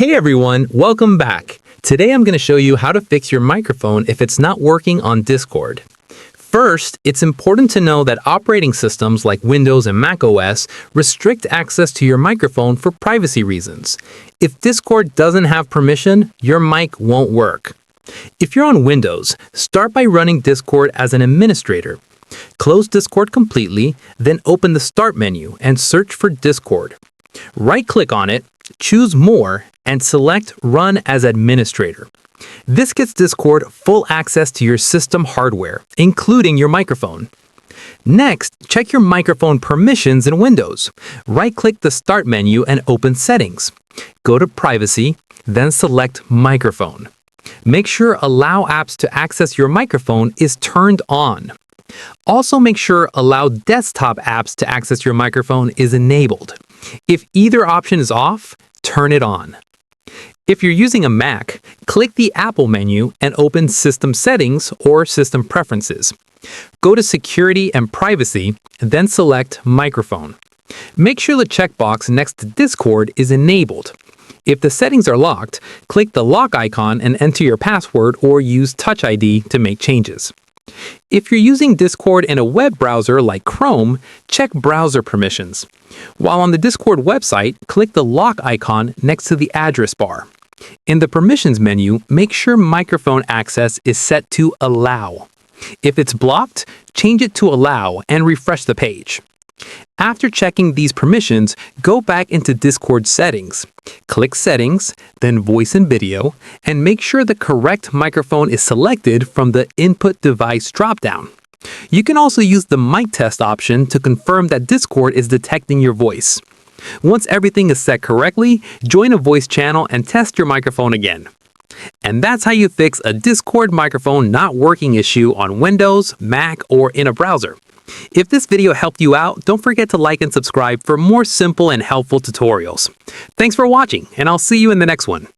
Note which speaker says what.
Speaker 1: Hey everyone, welcome back. Today I'm going to show you how to fix your microphone if it's not working on Discord. First, it's important to know that operating systems like Windows and Mac OS restrict access to your microphone for privacy reasons. If Discord doesn't have permission, your mic won't work. If you're on Windows, start by running Discord as an administrator. Close Discord completely, then open the Start menu and search for Discord. Right-click on it, choose More, and select Run as Administrator. This gets Discord full access to your system hardware, including your microphone. Next, check your microphone permissions in Windows. Right-click the Start menu and open Settings. Go to Privacy, then select Microphone. Make sure Allow apps to access your microphone is turned on. Also make sure Allow desktop apps to access your microphone is enabled. If either option is off, turn it on. If you're using a Mac, click the Apple menu and open System Settings or System Preferences. Go to Security and Privacy, then select Microphone. Make sure the checkbox next to Discord is enabled. If the settings are locked, click the lock icon and enter your password or use Touch ID to make changes. If you're using Discord in a web browser like Chrome, check Browser Permissions. While on the Discord website, click the lock icon next to the address bar. In the Permissions menu, make sure microphone access is set to Allow. If it's blocked, change it to Allow and refresh the page. After checking these permissions, go back into Discord settings. Click Settings, then Voice and Video, and make sure the correct microphone is selected from the Input Device dropdown. You can also use the mic test option to confirm that Discord is detecting your voice. Once everything is set correctly, join a voice channel and test your microphone again. And that's how you fix a Discord microphone not working issue on Windows, Mac, or in a browser. If this video helped you out, don't forget to like and subscribe for more simple and helpful tutorials. Thanks for watching, and I'll see you in the next one.